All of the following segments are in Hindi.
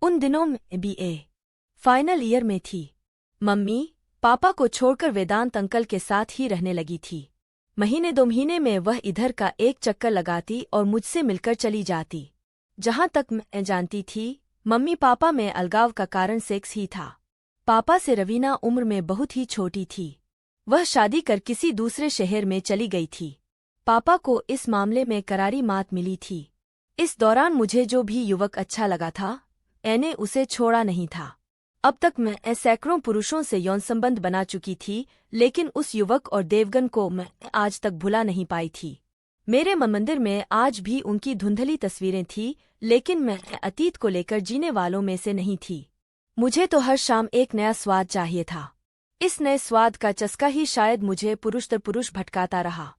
उन दिनों मैं बीए फाइनल ईयर में थी। मम्मी पापा को छोड़कर वेदांत अंकल के साथ ही रहने लगी थी। महीने 2 महीने में वह इधर का एक चक्कर लगाती और मुझसे मिलकर चली जाती। जहां तक मैं जानती थी, मम्मी पापा में अलगाव का कारण सेक्स ही था। पापा से रवीना उम्र में बहुत ही छोटी थी। वह शादी कर किसी दूसरे शहर में चली गई थी। पापा को इस मामले में करारी मात मिली थी। इस दौरान मुझे जो भी युवक अच्छा लगा था, मैंने उसे छोड़ा नहीं था। अब तक मैं सैकड़ों पुरुषों से यौन संबंध बना चुकी थी, लेकिन उस युवक और देवगन को मैं आज तक भुला नहीं पाई थी। मेरे मंदिर में आज भी उनकी धुंधली तस्वीरें थीं, लेकिन मैं अतीत को लेकर जीने वालों में से नहीं थी। मुझे तो हर शाम एक नया स्वाद चाहिए था। इस नए स्वाद का चस्का ही शायद मुझे पुरुष दर पुरुष भटकाता रहा।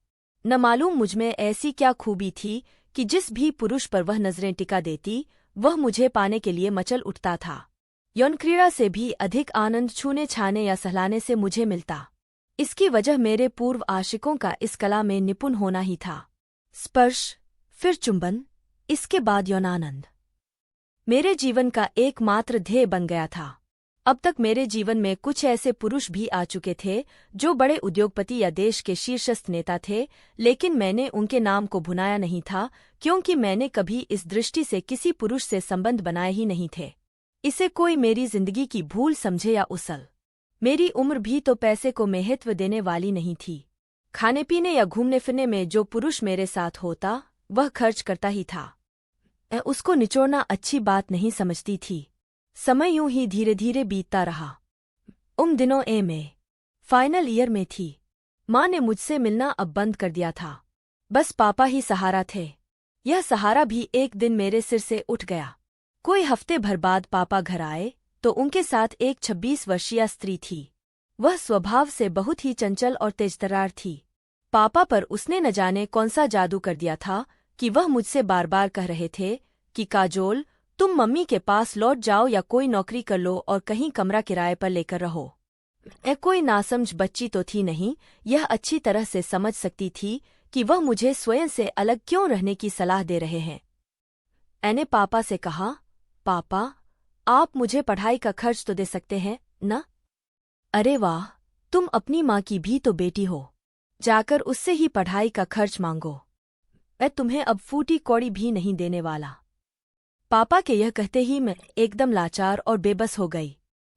न मालूम मुझमें ऐसी क्या खूबी थी कि जिस भी पुरुष पर वह नजरें टिका देती, वह मुझे पाने के लिए मचल उठता था। यौन क्रीड़ा से भी अधिक आनंद छूने छाने या सहलाने से मुझे मिलता। इसकी वजह मेरे पूर्व आशिकों का इस कला में निपुण होना ही था। स्पर्श, फिर चुंबन, इसके बाद यौनानंद मेरे जीवन का एकमात्र ध्येय बन गया था। अब तक मेरे जीवन में कुछ ऐसे पुरुष भी आ चुके थे जो बड़े उद्योगपति या देश के शीर्षस्थ नेता थे, लेकिन मैंने उनके नाम को भुनाया नहीं था, क्योंकि मैंने कभी इस दृष्टि से किसी पुरुष से संबंध बनाए ही नहीं थे। इसे कोई मेरी जिंदगी की भूल समझे या उसल। मेरी उम्र भी तो पैसे को महत्व देने वाली नहीं थी। खाने पीने या घूमने फिरने में जो पुरुष मेरे साथ होता, वह खर्च करता ही था। मैं उसको निचोड़ना अच्छी बात नहीं समझती थी। समय यूं ही धीरे धीरे बीतता रहा। उन दिनों में फाइनल ईयर में थी। माँ ने मुझसे मिलना अब बंद कर दिया था। बस पापा ही सहारा थे। यह सहारा भी एक दिन मेरे सिर से उठ गया। कोई हफ्ते भर बाद पापा घर आए तो उनके साथ एक 26 वर्षीय स्त्री थी। वह स्वभाव से बहुत ही चंचल और तेजतर्रार थी। पापा पर उसने न जाने कौन सा जादू कर दिया था कि वह मुझसे बार बार कह रहे थे कि काजोल, तुम मम्मी के पास लौट जाओ या कोई नौकरी कर लो और कहीं कमरा किराए पर लेकर रहो। मैं कोई नासमझ बच्ची तो थी नहीं, यह अच्छी तरह से समझ सकती थी कि वह मुझे स्वयं से अलग क्यों रहने की सलाह दे रहे हैं। मैंने पापा से कहा, पापा, आप मुझे पढ़ाई का खर्च तो दे सकते हैं न? अरे वाह, तुम अपनी माँ की भी तो बेटी हो। जाकर उससे ही पढ़ाई का खर्च मांगो। मैं तुम्हें अब फूटी कौड़ी भी नहीं देने वाला। पापा के यह कहते ही मैं एकदम लाचार और बेबस हो गई।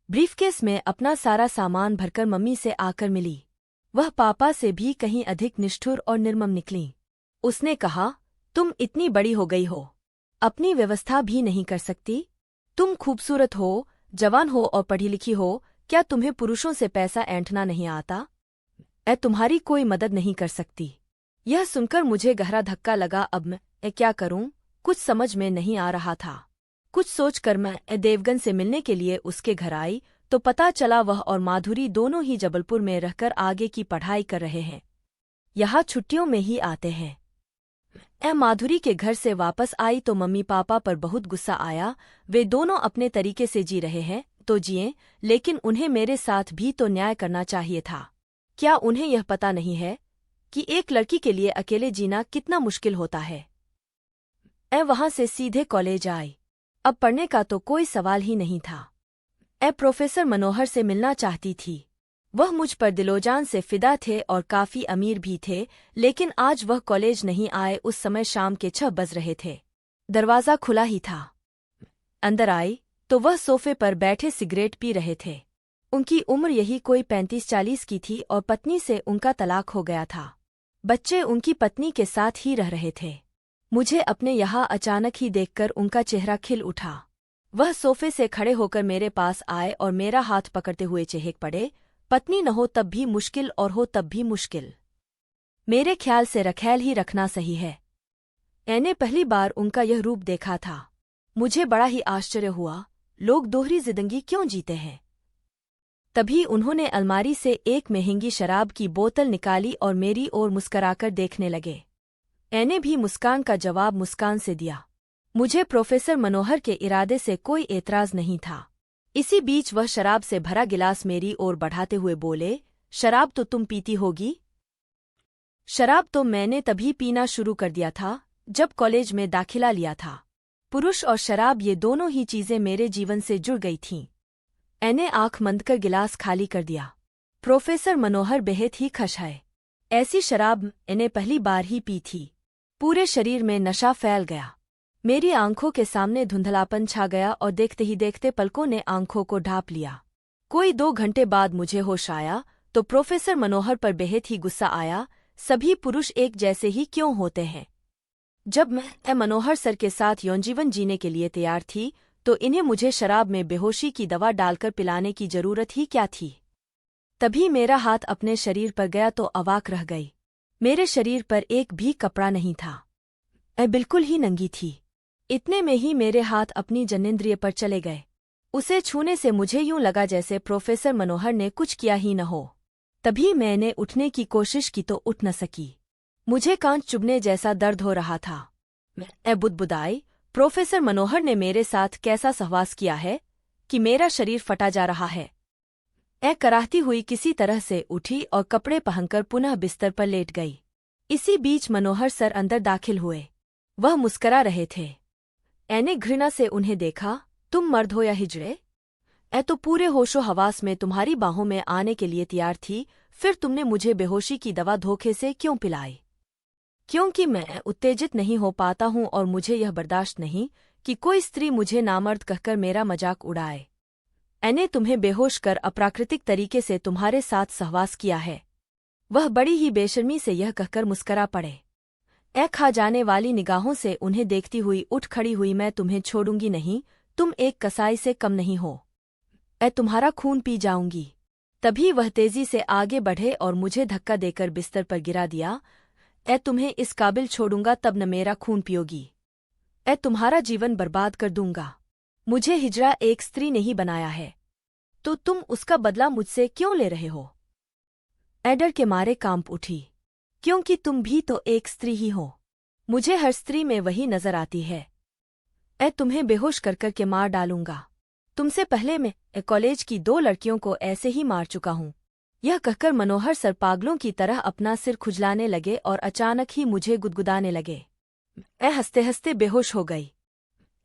ब्रीफकेस में अपना सारा सामान भरकर मम्मी से आकर मिली। वह पापा से भी कहीं अधिक निष्ठुर और निर्मम निकली। उसने कहा, तुम इतनी बड़ी हो गई हो, अपनी व्यवस्था भी नहीं कर सकती? तुम खूबसूरत हो, जवान हो और पढ़ी लिखी हो, क्या तुम्हें पुरुषों से पैसा ऐंठना नहीं आता? मैं तुम्हारी कोई मदद नहीं कर सकती। यह सुनकर मुझे गहरा धक्का लगा। अब मैं क्या करूं, कुछ समझ में नहीं आ रहा था। कुछ सोचकर मैं देवगन से मिलने के लिए उसके घर आई तो पता चला वह और माधुरी दोनों ही जबलपुर में रहकर आगे की पढ़ाई कर रहे हैं। यहाँ छुट्टियों में ही आते हैं। मैं माधुरी के घर से वापस आई तो मम्मी पापा पर बहुत गुस्सा आया। वे दोनों अपने तरीके से जी रहे हैं तो जिएं, लेकिन उन्हें मेरे साथ भी तो न्याय करना चाहिए था। क्या उन्हें यह पता नहीं है कि एक लड़की के लिए अकेले जीना कितना मुश्किल होता है? मैं वहां से सीधे कॉलेज आई। अब पढ़ने का तो कोई सवाल ही नहीं था। मैं प्रोफेसर मनोहर से मिलना चाहती थी। वह मुझ पर दिलोजान से फिदा थे और काफी अमीर भी थे, लेकिन आज वह कॉलेज नहीं आए। उस समय शाम के 6 बज रहे थे। दरवाज़ा खुला ही था। अंदर आई तो वह सोफे पर बैठे सिगरेट पी रहे थे। उनकी उम्र यही कोई 35-40 की थी और पत्नी से उनका तलाक हो गया था। बच्चे उनकी पत्नी के साथ ही रह रहे थे। मुझे अपने यहाँ अचानक ही देखकर उनका चेहरा खिल उठा। वह सोफे से खड़े होकर मेरे पास आए और मेरा हाथ पकड़ते हुए चेहक पड़े। पत्नी न हो तब भी मुश्किल और हो तब भी मुश्किल। मेरे ख्याल से रखैल ही रखना सही है। मैंने पहली बार उनका यह रूप देखा था। मुझे बड़ा ही आश्चर्य हुआ, लोग दोहरी जिंदगी क्यों जीते हैं। तभी उन्होंने अलमारी से एक महंगी शराब की बोतल निकाली और मेरी ओर मुस्कराकर देखने लगे। मैंने भी मुस्कान का जवाब मुस्कान से दिया। मुझे प्रोफेसर मनोहर के इरादे से कोई एतराज नहीं था। इसी बीच वह शराब से भरा गिलास मेरी ओर बढ़ाते हुए बोले, शराब तो तुम पीती होगी? शराब तो मैंने तभी पीना शुरू कर दिया था जब कॉलेज में दाखिला लिया था। पुरुष और शराब ये दोनों ही चीजें मेरे जीवन से जुड़ गई थीं। मैंने आंख बंद कर गिलास खाली कर दिया। प्रोफेसर मनोहर बेहद ही खुश है। ऐसी शराब मैंने पहली बार ही पी थी। पूरे शरीर में नशा फैल गया। मेरी आंखों के सामने धुंधलापन छा गया और देखते ही देखते पलकों ने आंखों को ढांप लिया। कोई 2 घंटे बाद मुझे होश आया तो प्रोफेसर मनोहर पर बेहद ही गुस्सा आया। सभी पुरुष एक जैसे ही क्यों होते हैं? जब मैं मनोहर सर के साथ यौन जीवन जीने के लिए तैयार थी तो इन्हें मुझे शराब में बेहोशी की दवा डालकर पिलाने की जरूरत ही क्या थी? तभी मेरा हाथ अपने शरीर पर गया तो अवाक रह गई। मेरे शरीर पर एक भी कपड़ा नहीं था। मैं बिल्कुल ही नंगी थी। इतने में ही मेरे हाथ अपनी जनेंद्रिय पर चले गए। उसे छूने से मुझे यूं लगा जैसे प्रोफेसर मनोहर ने कुछ किया ही न हो। तभी मैंने उठने की कोशिश की तो उठ न सकी। मुझे कांच चुभने जैसा दर्द हो रहा था। मैं बुदबुदाई, प्रोफेसर मनोहर ने मेरे साथ कैसा सहवास किया है कि मेरा शरीर फटा जा रहा है। मैं कराहती हुई किसी तरह से उठी और कपड़े पहनकर पुनः बिस्तर पर लेट गई। इसी बीच मनोहर सर अंदर दाखिल हुए। वह मुस्करा रहे थे। मैंने घृणा से उन्हें देखा। तुम मर्द हो या हिजड़े? मैं तो पूरे होशो हवास में तुम्हारी बाहों में आने के लिए तैयार थी, फिर तुमने मुझे बेहोशी की दवा धोखे से क्यों पिलाई? क्योंकि मैं उत्तेजित नहीं हो पाता हूं और मुझे यह बर्दाश्त नहीं कि कोई स्त्री मुझे नामर्द कहकर मेरा मजाक उड़ाए। मैंने तुम्हें बेहोश कर अप्राकृतिक तरीके से तुम्हारे साथ सहवास किया है। वह बड़ी ही बेशर्मी से यह कहकर मुस्करा पड़े। खा जाने वाली निगाहों से उन्हें देखती हुई उठ खड़ी हुई। मैं तुम्हें छोड़ूंगी नहीं, तुम एक कसाई से कम नहीं हो। मैं तुम्हारा खून पी जाऊंगी। तभी वह तेजी से आगे बढ़े और मुझे धक्का देकर बिस्तर पर गिरा दिया। मैं तुम्हें इस काबिल छोड़ूंगा तब न मेरा खून पियोगी। मैं तुम्हारा जीवन बर्बाद कर दूंगा। मुझे हिजड़ा एक स्त्री नहीं बनाया है, तो तुम उसका बदला मुझसे क्यों ले रहे हो? मैं डर के मारे कांप उठी, क्योंकि तुम भी तो एक स्त्री ही हो। मुझे हर स्त्री में वही नजर आती है। मैं तुम्हें बेहोश कर कर के मार डालूंगा। तुमसे पहले मैं कॉलेज की 2 लड़कियों को ऐसे ही मार चुका हूं। यह कहकर मनोहर सर पागलों की तरह अपना सिर खुजलाने लगे और अचानक ही मुझे गुदगुदाने लगे। मैं हंसते हंसते बेहोश हो गई।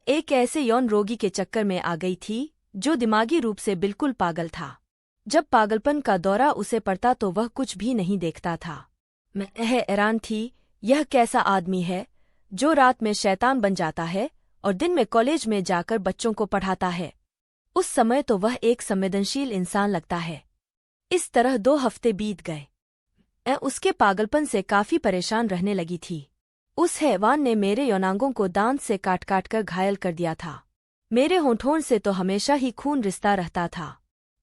एक ऐसे यौन रोगी के चक्कर में आ गई थी जो दिमागी रूप से बिल्कुल पागल था। जब पागलपन का दौरा उसे पड़ता तो वह कुछ भी नहीं देखता था। मैं हैरान थी, यह कैसा आदमी है जो रात में शैतान बन जाता है और दिन में कॉलेज में जाकर बच्चों को पढ़ाता है। उस समय तो वह एक संवेदनशील इंसान लगता है। इस तरह 2 हफ्ते बीत गए। मैं उसके पागलपन से काफी परेशान रहने लगी थी। उस हैवान ने मेरे यौनांगों को दांत से काट काट कर घायल कर दिया था। मेरे होंठों से तो हमेशा ही खून रिसता रहता था।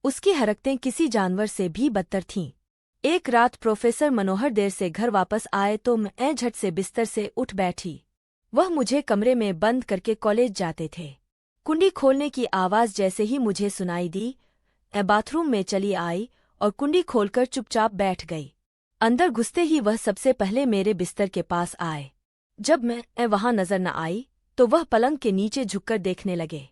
उसकी हरकतें किसी जानवर से भी बदतर थीं। एक रात प्रोफेसर मनोहर देर से घर वापस आए तो मैं झट से बिस्तर से उठ बैठी। वह मुझे कमरे में बंद करके कॉलेज जाते थे। कुंडी खोलने की आवाज जैसे ही मुझे सुनाई दी, मैं बाथरूम में चली आई और कुंडी खोलकर चुपचाप बैठ गई। अंदर घुसते ही वह सबसे पहले मेरे बिस्तर के पास आए। जब मैं वहां नजर न आई तो वह पलंग के नीचे झुककर देखने लगे।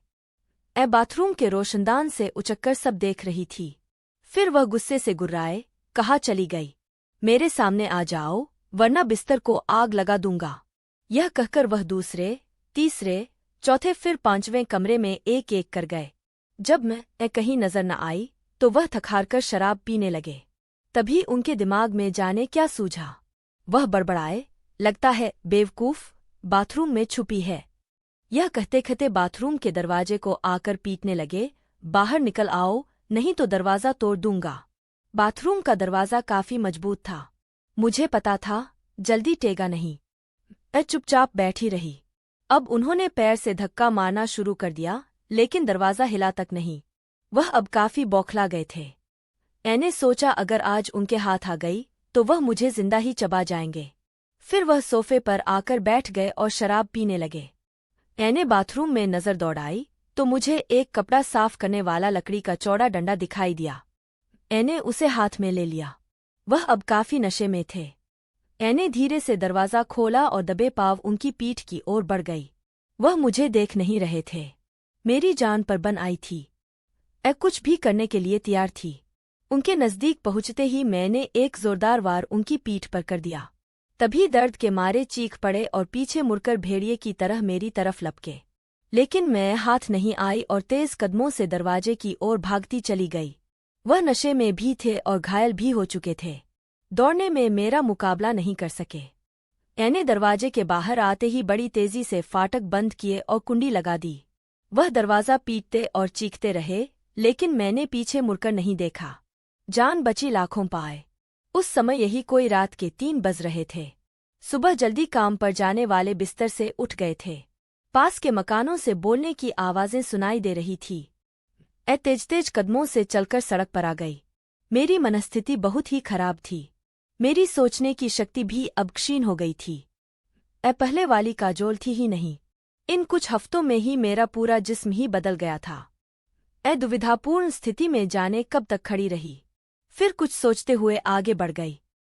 मैं बाथरूम के रोशनदान से उचक्कर सब देख रही थी। फिर वह गुस्से से गुर्राए, कहाँ चली गई? मेरे सामने आ जाओ वरना बिस्तर को आग लगा दूंगा। यह कहकर वह दूसरे, तीसरे, चौथे फिर 5वें कमरे में एक एक कर गए। जब मैं कहीं नजर न आई तो वह थकहारकर शराब पीने लगे। तभी उनके दिमाग में जाने क्या सूझा। वह बड़बड़ाए, लगता है बेवकूफ बाथरूम में छुपी है। यह कहते कहते बाथरूम के दरवाजे को आकर पीटने लगे, बाहर निकल आओ नहीं तो दरवाजा तोड़ दूंगा। बाथरूम का दरवाजा काफी मजबूत था। मुझे पता था जल्दी टेगा नहीं। मैं चुपचाप बैठी रही। अब उन्होंने पैर से धक्का मारना शुरू कर दिया, लेकिन दरवाजा हिला तक नहीं। वह अब काफी बौखला गए थे। मैंने सोचा अगर आज उनके हाथ आ गई तो वह मुझे जिंदा ही चबा जाएंगे। फिर वह सोफे पर आकर बैठ गए और शराब पीने लगे। मैंने बाथरूम में नजर दौड़ाई तो मुझे एक कपड़ा साफ करने वाला लकड़ी का चौड़ा डंडा दिखाई दिया। मैंने उसे हाथ में ले लिया। वह अब काफी नशे में थे। मैंने धीरे से दरवाजा खोला और दबे पांव उनकी पीठ की ओर बढ़ गई। वह मुझे देख नहीं रहे थे। मेरी जान पर बन आई थी। मैं कुछ भी करने के लिए तैयार थी। उनके नजदीक पहुंचते ही मैंने एक जोरदार वार उनकी पीठ पर कर दिया। तभी दर्द के मारे चीख पड़े और पीछे मुड़कर भेड़िए की तरह मेरी तरफ लपके। लेकिन मैं हाथ नहीं आई और तेज कदमों से दरवाजे की ओर भागती चली गई। वह नशे में भी थे और घायल भी हो चुके थे। दौड़ने में मेरा मुकाबला नहीं कर सके। मैंने दरवाजे के बाहर आते ही बड़ी तेजी से फाटक बंद किए और कुंडी लगा दी। वह दरवाज़ा पीटते और चीखते रहे, लेकिन मैंने पीछे मुड़कर नहीं देखा। जान बची लाखों पाए। उस समय यही कोई रात के 3 बज रहे थे। सुबह जल्दी काम पर जाने वाले बिस्तर से उठ गए थे। पास के मकानों से बोलने की आवाज़ें सुनाई दे रही थी। तेज तेज कदमों से चलकर सड़क पर आ गई। मेरी मनस्थिति बहुत ही खराब थी। मेरी सोचने की शक्ति भी अब क्षीण हो गई थी। पहले वाली काजोल थी ही नहीं। इन कुछ हफ्तों में ही मेरा पूरा जिस्म ही बदल गया था। दुविधापूर्ण स्थिति में जाने कब तक खड़ी रही। फिर कुछ सोचते हुए आगे बढ़ गई।